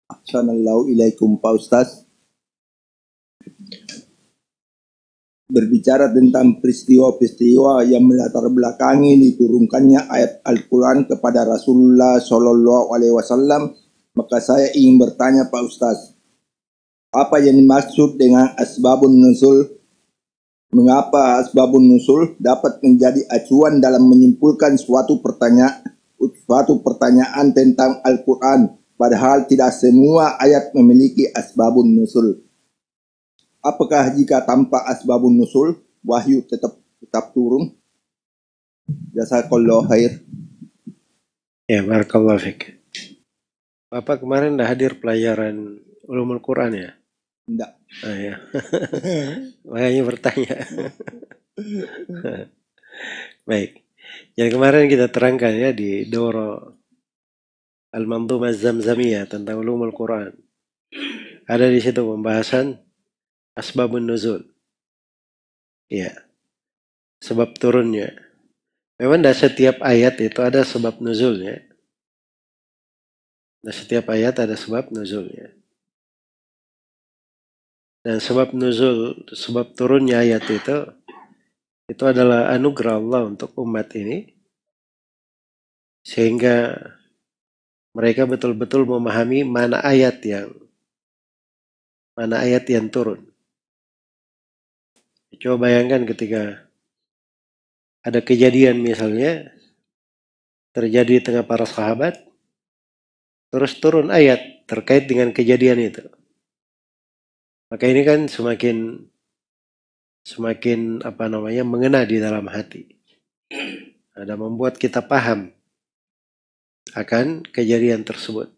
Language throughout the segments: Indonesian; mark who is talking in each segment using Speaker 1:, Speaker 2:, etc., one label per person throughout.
Speaker 1: Ahsanallahu ilaikum Pak Ustaz. Berbicara tentang peristiwa-peristiwa yang melatar belakangi diturunkannya ayat Al-Quran kepada Rasulullah Shallallahu Alaihi Wasallam, maka saya ingin bertanya Pak Ustaz, apa yang dimaksud dengan asbabun nuzul? Mengapa asbabun nuzul dapat menjadi acuan dalam menyimpulkan suatu pertanyaan tentang Al-Quran, padahal tidak semua ayat memiliki asbabun nuzul? Apakah jika tanpa asbabun nusul, wahyu tetap turun? Jazakallahu khair.
Speaker 2: Ya, barakallahu fiik. Bapak kemarin dah hadir pelajaran Ulumul Quran ya?
Speaker 1: Tidak.
Speaker 2: Ya. Makanya bertanya. Baik. Yang kemarin kita terangkan ya di Doro Al-Manzumah Az-Zamzamiyah tentang Ulumul Quran. Ada di situ pembahasan asbabun nuzul. Ya. Sebab turunnya. Memang dah setiap ayat itu ada sebab nuzulnya. Dan setiap ayat ada sebab nuzulnya. Dan sebab nuzul, sebab turunnya ayat itu adalah anugerah Allah untuk umat ini. Sehingga mereka betul-betul memahami mana ayat yang turun. Coba bayangkan ketika ada kejadian misalnya terjadi di tengah para sahabat, terus turun ayat terkait dengan kejadian itu. Maka ini kan semakin mengena di dalam hati. Ada membuat kita paham akan kejadian tersebut.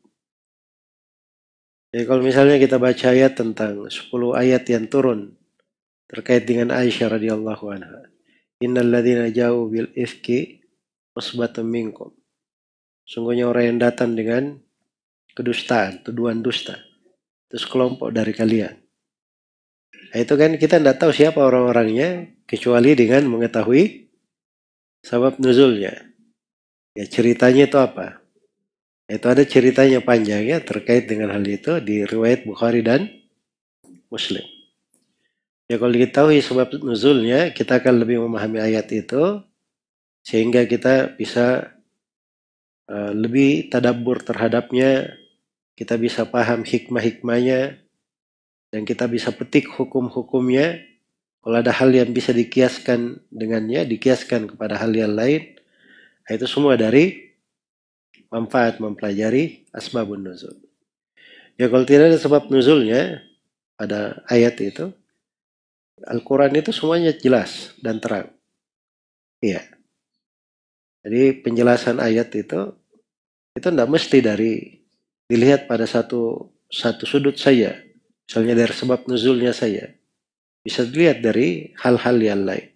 Speaker 2: Jadi kalau misalnya kita baca ayat tentang 10 ayat yang turun terkait dengan Aisyah radhiyallahu anha. Innal ladzina ja'u bil ifki usbatun minkum. Sungguhnya orang yang datang dengan kedustaan, tuduhan dusta. Itu sekelompok dari kalian. Nah, itu kan kita tidak tahu siapa orang-orangnya kecuali dengan mengetahui sebab nuzulnya. Ya ceritanya itu apa? Itu ada ceritanya panjang ya terkait dengan hal itu di riwayat Bukhari dan Muslim. Ya kalau diketahui sebab nuzulnya, kita akan lebih memahami ayat itu sehingga kita bisa lebih tadabbur terhadapnya, kita bisa paham hikmah-hikmahnya, dan kita bisa petik hukum-hukumnya. Kalau ada hal yang bisa dikiaskan dengannya, dikiaskan kepada hal yang lain, itu semua dari manfaat mempelajari asbabun nuzul. Ya kalau tidak ada sebab nuzulnya pada ayat itu, Al-Quran itu semuanya jelas dan terang. Iya. Jadi penjelasan ayat itu tidak mesti dilihat pada satu sudut saja. Misalnya dari sebab nuzulnya saja. Bisa dilihat dari hal-hal yang lain.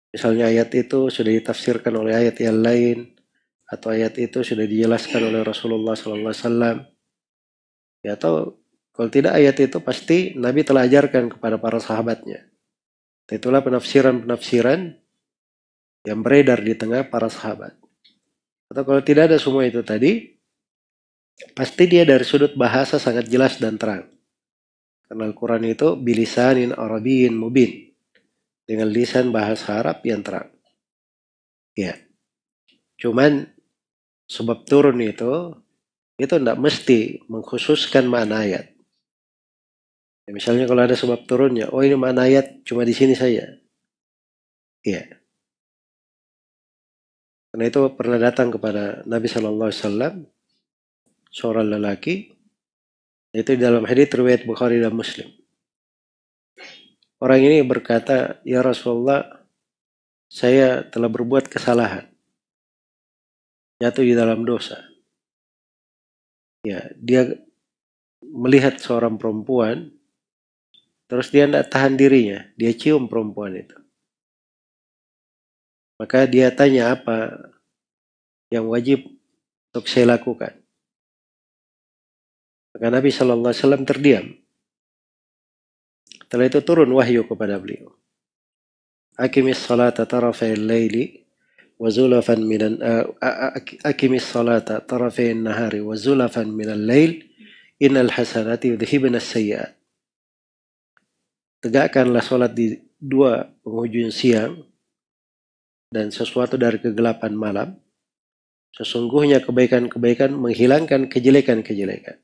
Speaker 2: Misalnya ayat itu sudah ditafsirkan oleh ayat yang lain, atau ayat itu sudah dijelaskan oleh Rasulullah SAW. Ya, atau kalau tidak ayat itu pasti Nabi telah ajarkan kepada para sahabatnya. Itulah penafsiran-penafsiran yang beredar di tengah para sahabat. Atau kalau tidak ada semua itu tadi, pasti dia dari sudut bahasa sangat jelas dan terang. Karena Al-Quran itu bilisanin Arabiyyin mubin. Dengan lisan bahasa Arab yang terang. Ya. Cuman sebab turun itu tidak mesti mengkhususkan makna ayat. Ya, misalnya kalau ada sebab turunnya, oh ini makna ayat cuma di sini saja. Ya. Karena itu pernah datang kepada Nabi SAW seorang lelaki, itu dalam hadits riwayat Bukhari dan Muslim. Orang ini berkata, ya Rasulullah, saya telah berbuat kesalahan, jatuh di dalam dosa. Ya, dia melihat seorang perempuan, terus dia tidak tahan dirinya, dia cium perempuan itu. Maka dia tanya apa yang wajib untuk saya lakukan. Maka Nabi SAW terdiam. Setelah itu turun wahyu kepada beliau. Aqimis salata tarafayil laili wa zulafan minan aqimis salata tarafayil nahari wa zulafan minal lail innal hasanati yudhibna sayyi'at. Tegakkanlah sholat di dua penghujung siang dan sesuatu dari kegelapan malam. Sesungguhnya kebaikan-kebaikan menghilangkan kejelekan-kejelekan.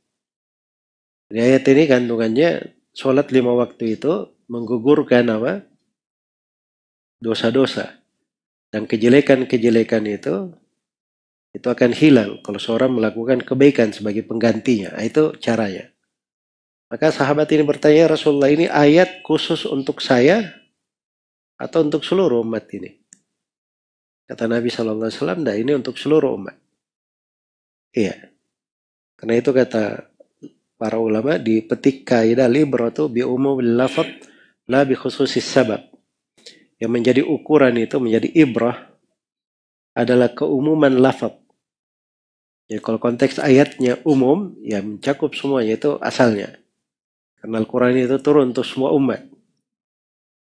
Speaker 2: Di ayat ini kandungannya sholat 5 waktu itu menggugurkan apa? Dosa-dosa. Dan kejelekan-kejelekan itu akan hilang kalau seorang melakukan kebaikan sebagai penggantinya. Itu caranya. Maka sahabat ini bertanya, Rasulullah, ini ayat khusus untuk saya atau untuk seluruh umat ini? Kata Nabi SAW, nah ini untuk seluruh umat. Iya. Karena itu kata para ulama, dipetik kaidah libratu bi umumil lafaz la bi khususis sabab. Yang menjadi ukuran itu, menjadi ibrah adalah keumuman lafaz. Ya, kalau konteks ayatnya umum, ya mencakup semuanya, itu asalnya. Karena Al-Quran itu turun untuk semua umat.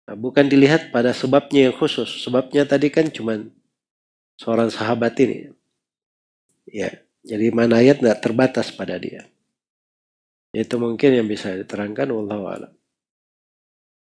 Speaker 2: Nah, bukan dilihat pada sebabnya yang khusus. Sebabnya tadi kan cuma seorang sahabat ini. Ya, jadi mana ayat nggak terbatas pada dia. Itu mungkin yang bisa diterangkan, wallahu a'lam.